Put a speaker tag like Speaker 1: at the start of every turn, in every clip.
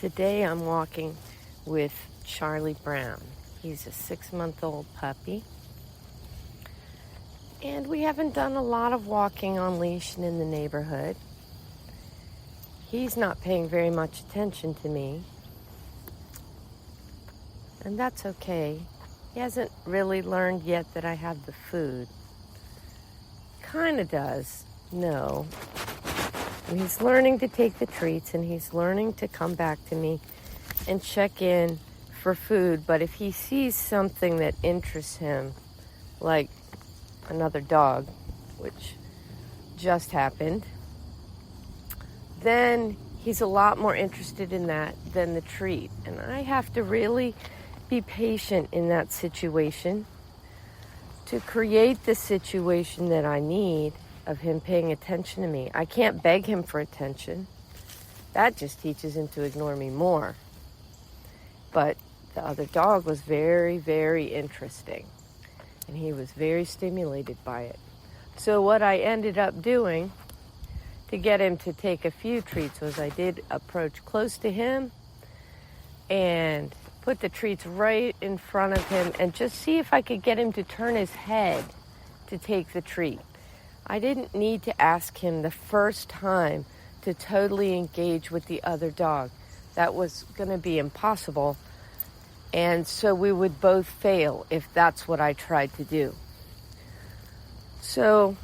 Speaker 1: Today I'm walking with Charlie Brown. He's a 6-month-old puppy. And we haven't done a lot of walking on leash and in the neighborhood. He's not paying very much attention to me. And that's okay. He hasn't really learned yet that I have the food. Kind of does, no. And he's learning to take the treats, and he's learning to come back to me and check in for food. But if he sees something that interests him, like another dog, which just happened, then he's a lot more interested in that than the treat. And I have to really be patient in that situation to create the situation that I need of him paying attention to me. I can't beg him for attention. That just teaches him to ignore me more. But the other dog was very, very interesting. And he was very stimulated by it. So what I ended up doing to get him to take a few treats was I did approach close to him and put the treats right in front of him and just see if I could get him to turn his head to take the treat. I didn't need to ask him the first time to totally engage with the other dog. That was going to be impossible. And so we would both fail if that's what I tried to do. So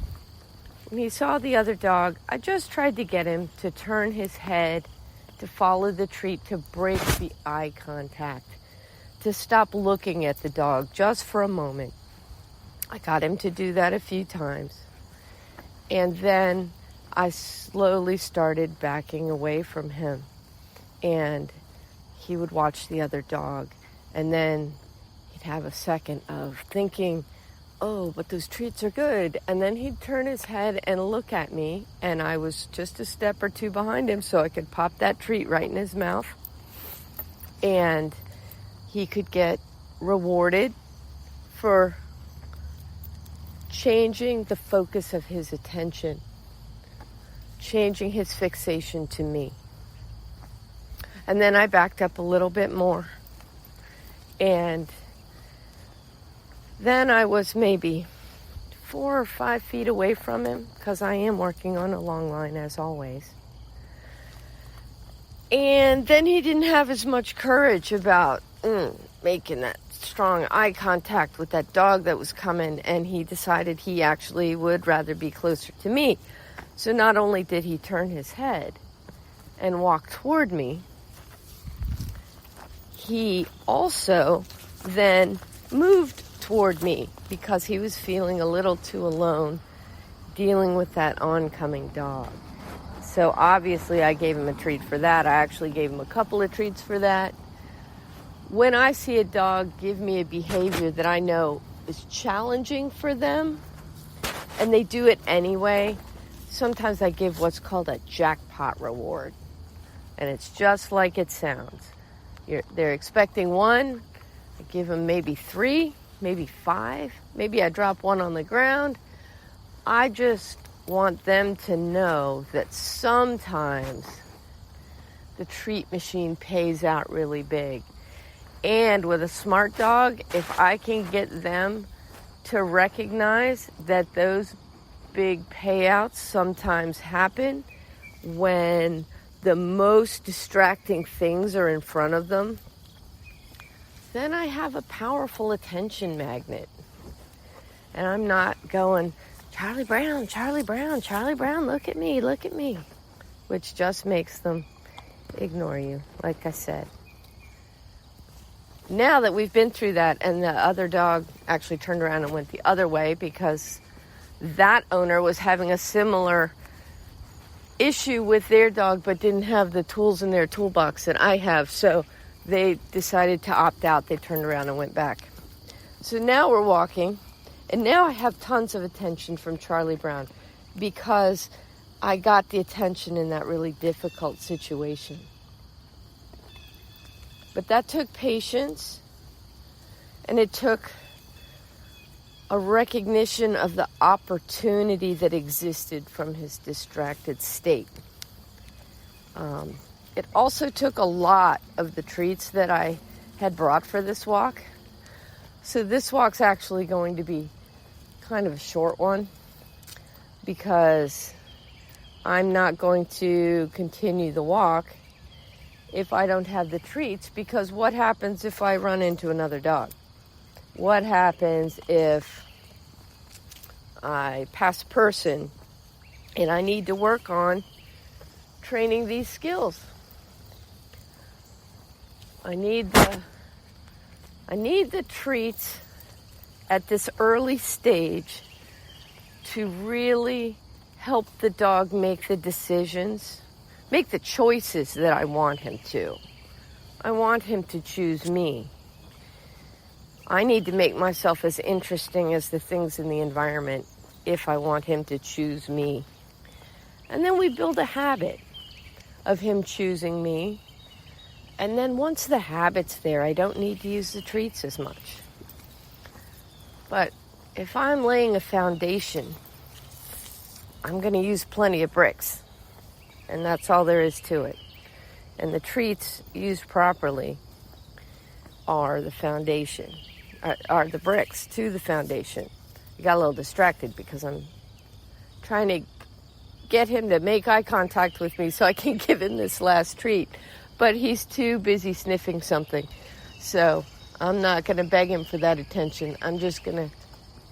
Speaker 1: when he saw the other dog, I just tried to get him to turn his head, to follow the treat, to break the eye contact, to stop looking at the dog just for a moment. I got him to do that a few times. And then I slowly started backing away from him. And he would watch the other dog. And then he'd have a second of thinking, oh, but those treats are good. And then he'd turn his head and look at me. And I was just a step or two behind him so I could pop that treat right in his mouth. And he could get rewarded for changing the focus of his attention, changing his fixation to me. And then I backed up a little bit more. And then I was maybe 4 or 5 feet away from him, because I am working on a long line as always. And then he didn't have as much courage about making that strong eye contact with that dog that was coming, and he decided he actually would rather be closer to me. So not only did he turn his head and walk toward me, he also then moved toward me because he was feeling a little too alone dealing with that oncoming dog. So obviously I gave him a treat for that. I actually gave him a couple of treats for that. When I see a dog give me a behavior that I know is challenging for them, and they do it anyway, sometimes I give what's called a jackpot reward. And it's just like it sounds. They're expecting 1, I give them maybe 3, maybe 5, maybe I drop 1 on the ground. I just want them to know that sometimes the treat machine pays out really big. And with a smart dog, if I can get them to recognize that those big payouts sometimes happen when the most distracting things are in front of them, then I have a powerful attention magnet. And I'm not going, Charlie Brown, Charlie Brown, Charlie Brown, look at me, which just makes them ignore you, like I said. Now that we've been through that, and the other dog actually turned around and went the other way because that owner was having a similar issue with their dog but didn't have the tools in their toolbox that I have, so they decided to opt out. They turned around and went back. So now we're walking, and now I have tons of attention from Charlie Brown because I got the attention in that really difficult situation. But that took patience, and it took a recognition of the opportunity that existed from his distracted state. It also took a lot of the treats that I had brought for this walk. So this walk's actually going to be kind of a short one because I'm not going to continue the walk if I don't have the treats, because what happens if I run into another dog? What happens if I pass a person and I need to work on training these skills? I need the treats at this early stage to really help the dog make the decisions, make the choices that I want him to. I want him to choose me. I need to make myself as interesting as the things in the environment if I want him to choose me. And then we build a habit of him choosing me. And then once the habit's there, I don't need to use the treats as much. But if I'm laying a foundation, I'm going to use plenty of bricks. And that's all there is to it. And the treats used properly are the foundation, are the bricks to the foundation. I got a little distracted because I'm trying to get him to make eye contact with me so I can give him this last treat. But he's too busy sniffing something. So I'm not going to beg him for that attention. I'm just going to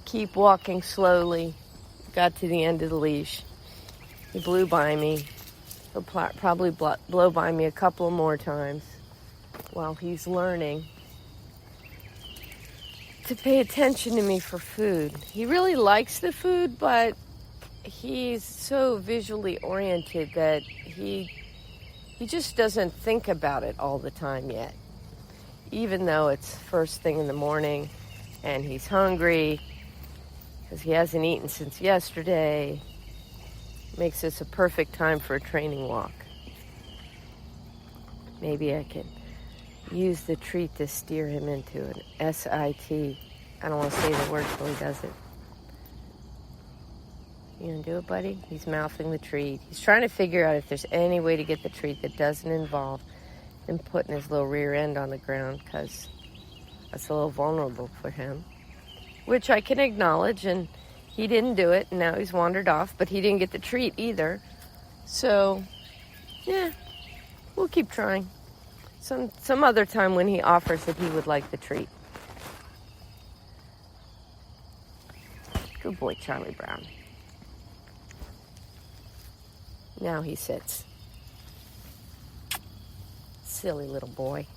Speaker 1: keep walking slowly. Got to the end of the leash. He blew by me. He'll probably blow by me a couple more times while he's learning to pay attention to me for food. He really likes the food, but he's so visually oriented that he just doesn't think about it all the time yet. Even though it's first thing in the morning and he's hungry because he hasn't eaten since yesterday, makes this a perfect time for a training walk. Maybe I can use the treat to steer him into an SIT. I don't want to say the word till he does it. You gonna do it, buddy? He's mouthing the treat. He's trying to figure out if there's any way to get the treat that doesn't involve him putting his little rear end on the ground, because that's a little vulnerable for him. Which I can acknowledge, and he didn't do it, and now he's wandered off, but he didn't get the treat either. So, yeah, we'll keep trying. Some other time when he offers that he would like the treat. Good boy, Charlie Brown. Now he sits. Silly little boy.